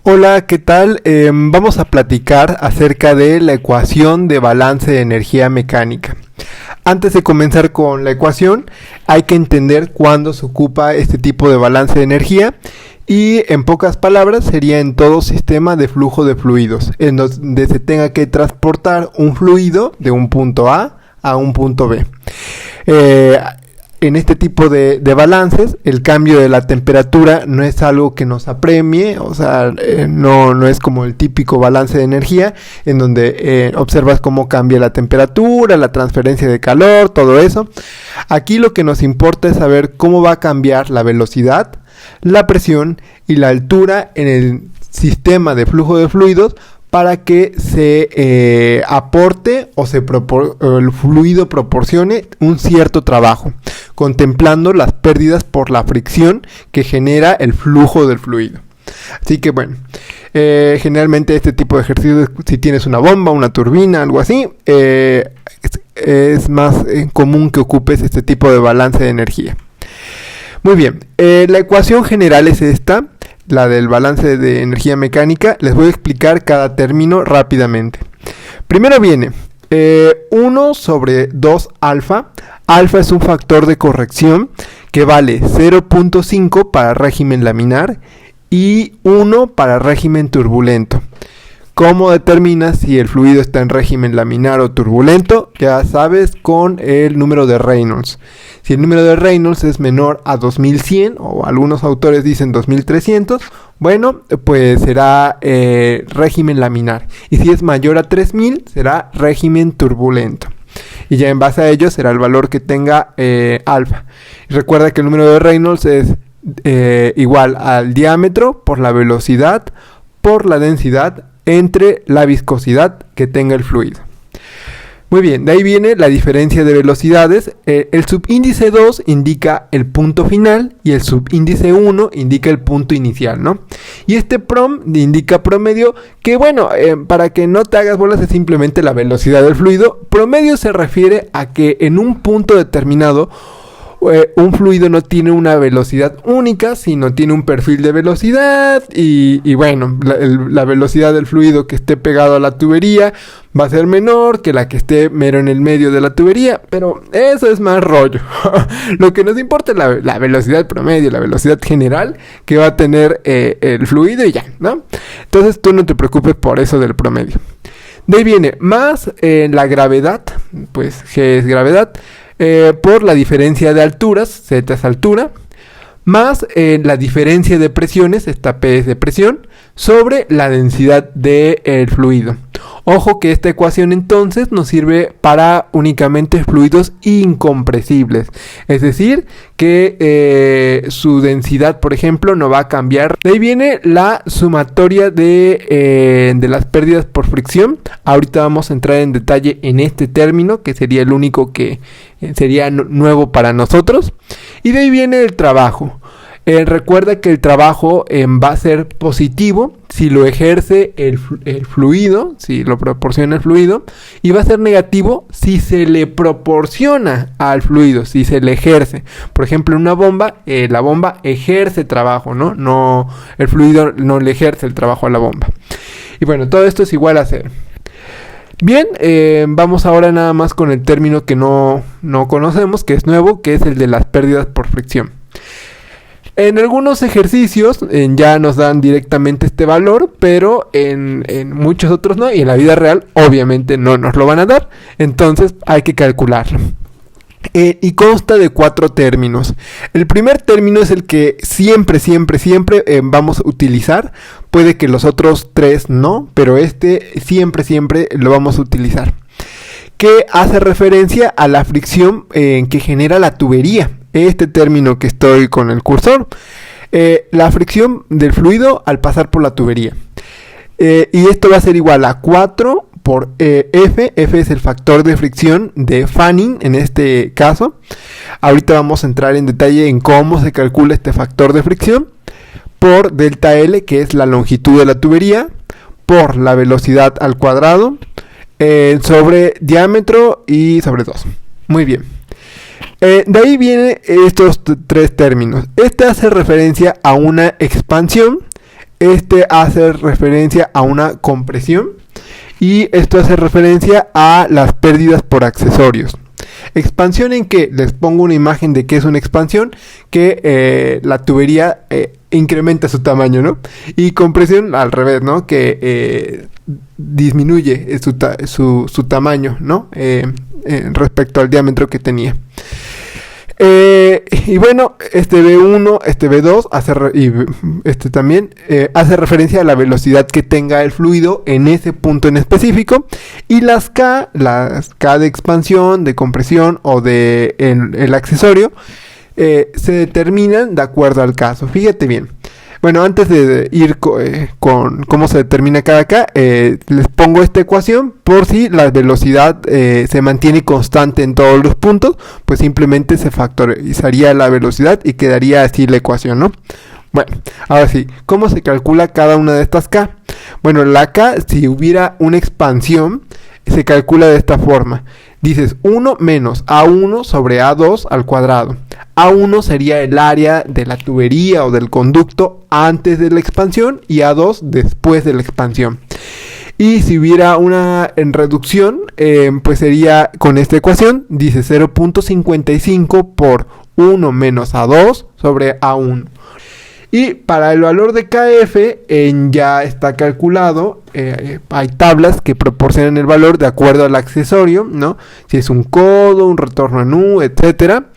Hola, ¿qué tal? Vamos a platicar acerca de la ecuación de balance de energía mecánica. Antes de comenzar con la ecuación, hay que entender cuándo se ocupa este tipo de balance de energía y en pocas palabras sería en todo sistema de flujo de fluidos, en donde se tenga que transportar un fluido de un punto A un punto B. En este tipo de balances, el cambio de la temperatura no es algo que nos apremie, o sea, no es como el típico balance de energía, en donde observas cómo cambia la temperatura, la transferencia de calor, todo eso. Aquí lo que nos importa es saber cómo va a cambiar la velocidad, la presión y la altura en el sistema de flujo de fluidos, para que se aporte o el fluido proporcione un cierto trabajo, contemplando las pérdidas por la fricción que genera el flujo del fluido. Así que bueno, generalmente este tipo de ejercicios, si tienes una bomba, una turbina, algo así, es más común que ocupes este tipo de balance de energía. Muy bien, la ecuación general es esta, la del balance de energía mecánica. Les voy a explicar cada término rápidamente. Primero viene 1 sobre 2 alfa. Alfa es un factor de corrección que vale 0.5 para régimen laminar y 1 para régimen turbulento. ¿Cómo determinas si el fluido está en régimen laminar o turbulento? Ya sabes, con el número de Reynolds. Si el número de Reynolds es menor a 2100, o algunos autores dicen 2300, bueno, pues será régimen laminar. Y si es mayor a 3000, será régimen turbulento. Y ya en base a ello será el valor que tenga alfa. Y recuerda que el número de Reynolds es igual al diámetro por la velocidad por la densidad entre la viscosidad que tenga el fluido. Muy bien, de ahí viene la diferencia de velocidades. El subíndice 2 indica el punto final y el subíndice 1 indica el punto inicial, ¿no? Y este prom indica promedio, que bueno, para que no te hagas bolas, es simplemente la velocidad del fluido. Promedio se refiere a que en un punto determinado un fluido no tiene una velocidad única, sino tiene un perfil de velocidad y bueno, la velocidad del fluido que esté pegado a la tubería va a ser menor que la que esté mero en el medio de la tubería, pero eso es más rollo. Lo que nos importa es la velocidad promedio, la velocidad general que va a tener el fluido y ya, ¿no? Entonces tú no te preocupes por eso del promedio. De ahí viene más la gravedad, pues G es gravedad, por la diferencia de alturas, Z es altura, más la diferencia de presiones, esta P es de presión, sobre la densidad del fluido. Ojo que esta ecuación entonces nos sirve para únicamente fluidos incompresibles, es decir, que su densidad, por ejemplo, no va a cambiar. De ahí viene la sumatoria de las pérdidas por fricción. Ahorita vamos a entrar en detalle en este término, que sería el único que sería nuevo para nosotros. Y de ahí viene el trabajo. Recuerda que el trabajo va a ser positivo si lo ejerce el fluido, si lo proporciona el fluido, y va a ser negativo si se le proporciona al fluido, si se le ejerce. Por ejemplo, en una bomba, la bomba ejerce trabajo, ¿no? El fluido no le ejerce el trabajo a la bomba. Y bueno, todo esto es igual a 0. Bien, vamos ahora nada más con el término que no conocemos, que es nuevo, que es el de las pérdidas por fricción. En algunos ejercicios ya nos dan directamente este valor, pero en muchos otros no, y en la vida real obviamente no nos lo van a dar, entonces hay que calcularlo. Y consta de 4 términos. El primer término es el que siempre vamos a utilizar. Puede que los otros 3 no, pero este siempre lo vamos a utilizar. Que hace referencia a la fricción que genera la tubería. Este término que estoy con el cursor, la fricción del fluido al pasar por la tubería. Y esto va a ser igual a 4 por F. F es el factor de fricción de fanning en este caso. Ahorita vamos a entrar en detalle en cómo se calcula este factor de fricción. Por delta L, que es la longitud de la tubería, por la velocidad al cuadrado, sobre diámetro y sobre 2. Muy bien. De ahí vienen estos 3 términos. Este hace referencia a una expansión este hace referencia a una compresión y esto hace referencia a las pérdidas por accesorios. Expansión en que les pongo una imagen de que es una expansión, que la tubería incrementa su tamaño, ¿no? Y compresión al revés, ¿no? Que disminuye su tamaño, ¿no? Respecto al diámetro que tenía. Y bueno, este B1, este B2 y este también hace referencia a la velocidad que tenga el fluido en ese punto en específico, y las K de expansión, de compresión o de el accesorio se determinan de acuerdo al caso. Fíjate bien. Bueno, antes de ir con cómo se determina cada K, les pongo esta ecuación por si la velocidad se mantiene constante en todos los puntos, pues simplemente se factorizaría la velocidad y quedaría así la ecuación, ¿no? Bueno, ahora sí, ¿cómo se calcula cada una de estas K? Bueno, la K, si hubiera una expansión, se calcula de esta forma. Dices 1 menos A1 sobre A2 al cuadrado. A1 sería el área de la tubería o del conducto antes de la expansión y A2 después de la expansión. Y si hubiera una en reducción, pues sería con esta ecuación, dice 0.55 por 1 menos A2 sobre A1. Y para el valor de KF ya está calculado, hay tablas que proporcionan el valor de acuerdo al accesorio, ¿no? Si es un codo, un retorno en U, etcétera.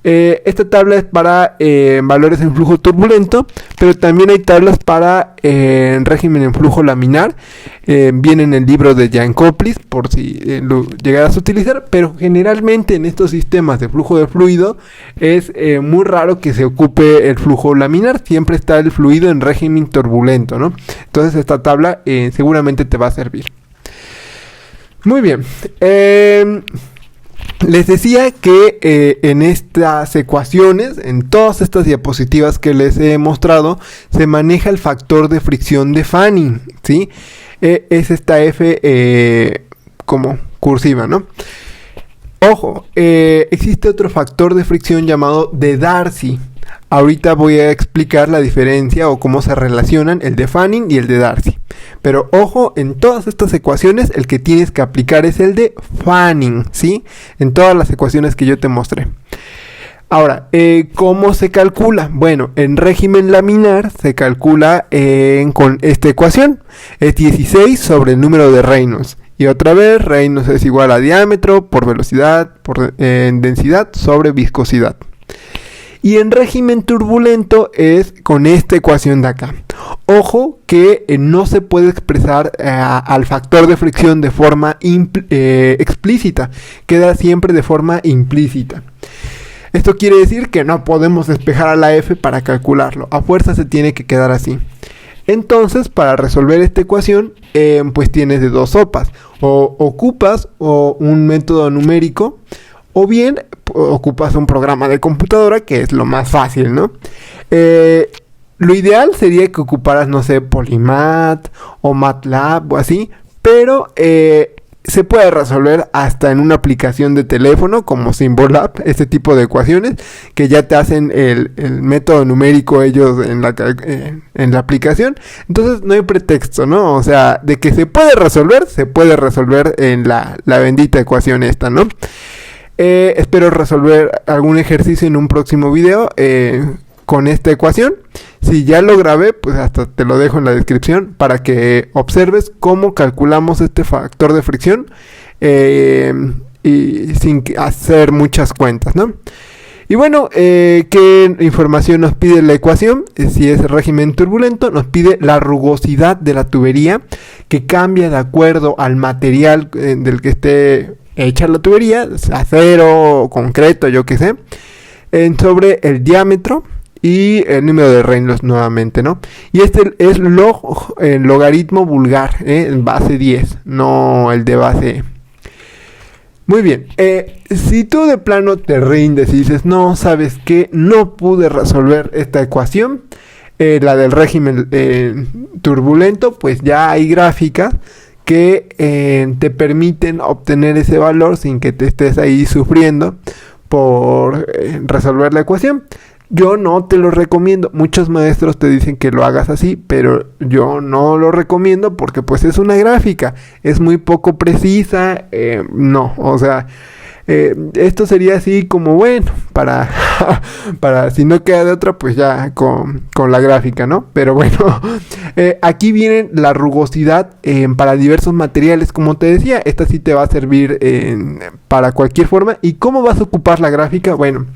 Esta tabla es para valores en flujo turbulento, pero también hay tablas para régimen en flujo laminar. Viene en el libro de Jankoplis, por si lo llegaras a utilizar, pero generalmente en estos sistemas de flujo de fluido es muy raro que se ocupe el flujo laminar. Siempre está el fluido en régimen turbulento, ¿no? Entonces esta tabla seguramente te va a servir. Muy bien. Les decía que en estas ecuaciones, en todas estas diapositivas que les he mostrado, se maneja el factor de fricción de Fanning, ¿sí? Es esta F como cursiva, ¿no? Ojo, existe otro factor de fricción llamado de Darcy. Ahorita voy a explicar la diferencia o cómo se relacionan el de Fanning y el de Darcy. Pero ojo, en todas estas ecuaciones el que tienes que aplicar es el de Fanning, ¿sí? En todas las ecuaciones que yo te mostré. Ahora, ¿cómo se calcula? Bueno, en régimen laminar se calcula con esta ecuación. Es 16 sobre el número de Reynolds. Y otra vez, Reynolds es igual a diámetro por velocidad por densidad sobre viscosidad. Y en régimen turbulento es con esta ecuación de acá. Ojo que no se puede expresar al factor de fricción de forma explícita. Queda siempre de forma implícita. Esto quiere decir que no podemos despejar a la F para calcularlo. A fuerza se tiene que quedar así. Entonces, para resolver esta ecuación, pues tienes de dos sopas. O ocupas un método numérico, o bien ocupas un programa de computadora, que es lo más fácil, ¿no? Lo ideal sería que ocuparas, no sé, Polymath o MATLAB o así, pero se puede resolver hasta en una aplicación de teléfono como Symbolab, este tipo de ecuaciones que ya te hacen el método numérico ellos en la aplicación. Entonces no hay pretexto, ¿no? O sea, de que se puede resolver en la bendita ecuación esta, ¿no? Espero resolver algún ejercicio en un próximo video con esta ecuación. Si ya lo grabé, pues hasta te lo dejo en la descripción para que observes cómo calculamos este factor de fricción y sin hacer muchas cuentas, ¿no? Y bueno, ¿qué información nos pide la ecuación? Si es régimen turbulento, nos pide la rugosidad de la tubería, que cambia de acuerdo al material del que esté hecha la tubería, acero, concreto, yo qué sé, sobre el diámetro y el número de Reynolds nuevamente, ¿no? Y este es el logaritmo vulgar, en base 10, no el de base. Muy bien, si tú de plano te rindes y dices, no, ¿sabes qué? No pude resolver esta ecuación, la del régimen turbulento, pues ya hay gráficas que te permiten obtener ese valor sin que te estés ahí sufriendo por resolver la ecuación. Yo no te lo recomiendo. Muchos maestros te dicen que lo hagas así, pero yo no lo recomiendo porque pues es una gráfica, es muy poco precisa, no, o sea, esto sería así como bueno, para, para si no queda de otra, pues ya con la gráfica, ¿no? Pero bueno, aquí viene la rugosidad para diversos materiales, como te decía, esta sí te va a servir para cualquier forma. ¿Y cómo vas a ocupar la gráfica? Bueno,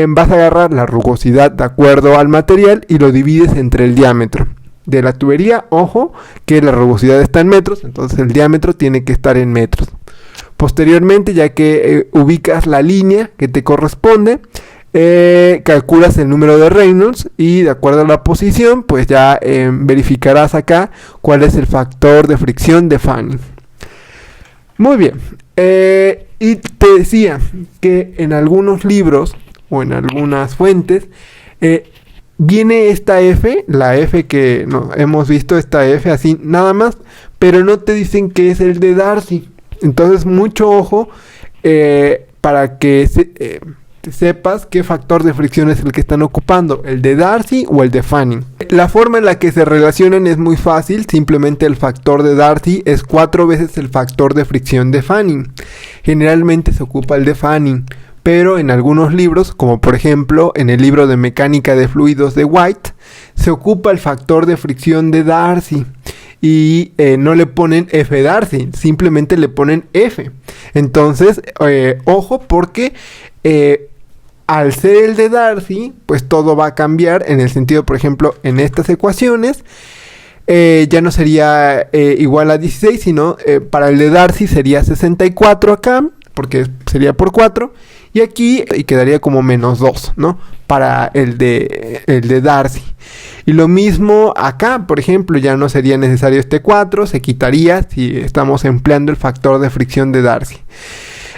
vas a agarrar la rugosidad de acuerdo al material y lo divides entre el diámetro de la tubería. Ojo, que la rugosidad está en metros, entonces el diámetro tiene que estar en metros. Posteriormente, ya que ubicas la línea que te corresponde, calculas el número de Reynolds y de acuerdo a la posición, pues ya verificarás acá cuál es el factor de fricción de Fanning. Muy bien, y te decía que en algunos libros o en algunas fuentes viene esta F, la F que no, hemos visto, esta F así nada más, pero no te dicen que es el de Darcy. Entonces mucho ojo para que sepas qué factor de fricción es el que están ocupando, el de Darcy o el de Fanning. La forma en la que se relacionan es muy fácil, simplemente el factor de Darcy es 4 veces el factor de fricción de Fanning. Generalmente se ocupa el de Fanning, pero en algunos libros, como por ejemplo en el libro de mecánica de fluidos de White, se ocupa el factor de fricción de Darcy. Y no le ponen F Darcy, simplemente le ponen F. Entonces, ojo, porque al ser el de Darcy, pues todo va a cambiar en el sentido, por ejemplo, en estas ecuaciones, ya no sería igual a 16, sino para el de Darcy sería 64 acá, porque sería por 4, y aquí y quedaría como menos 2, ¿no? Para el de Darcy. Y lo mismo acá, por ejemplo, ya no sería necesario este 4, se quitaría si estamos empleando el factor de fricción de Darcy.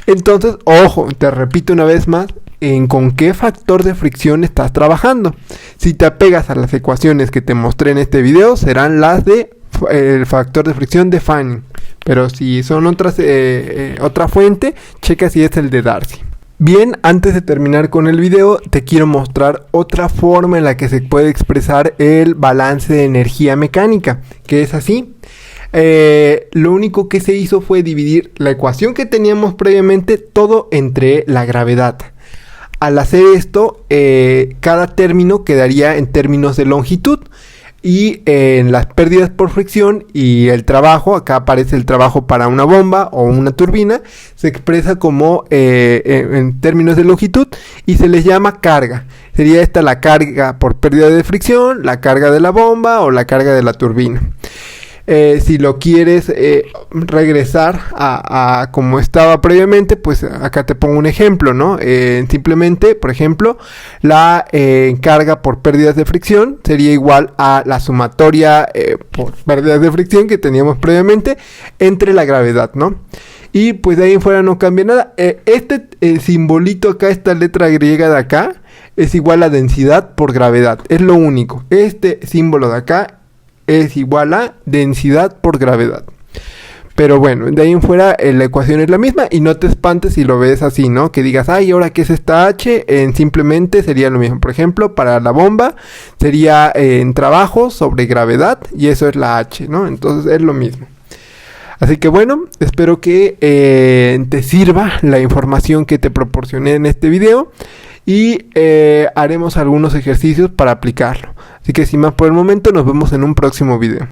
Entonces, ojo, te repito una vez más, en con qué factor de fricción estás trabajando. Si te apegas a las ecuaciones que te mostré en este video, serán las de el factor de fricción de Fanning. Pero si son otra fuente, checa si es el de Darcy. Bien, antes de terminar con el video, te quiero mostrar otra forma en la que se puede expresar el balance de energía mecánica, que es así. Lo único que se hizo fue dividir la ecuación que teníamos previamente todo entre la gravedad. Al hacer esto, cada término quedaría en términos de longitud. Y en las pérdidas por fricción y el trabajo, acá aparece el trabajo para una bomba o una turbina, se expresa como en términos de longitud y se les llama carga. Sería esta la carga por pérdida de fricción, la carga de la bomba o la carga de la turbina. Si lo quieres regresar a como estaba previamente, pues acá te pongo un ejemplo, ¿no? Simplemente, por ejemplo, la carga por pérdidas de fricción sería igual a la sumatoria por pérdidas de fricción que teníamos previamente entre la gravedad, ¿no? Y pues de ahí en fuera no cambia nada. Este simbolito acá, esta letra griega de acá, es igual a densidad por gravedad. Es lo único. Este símbolo de acá es igual a densidad por gravedad. Pero bueno, de ahí en fuera la ecuación es la misma y no te espantes si lo ves así, ¿no? Que digas, ay, ¿ahora qué es esta H? Simplemente sería lo mismo. Por ejemplo, para la bomba sería en trabajo sobre gravedad y eso es la H, ¿no? Entonces es lo mismo. Así que bueno, espero que te sirva la información que te proporcioné en este video y haremos algunos ejercicios para aplicarlo. Así que sin más por el momento, nos vemos en un próximo video.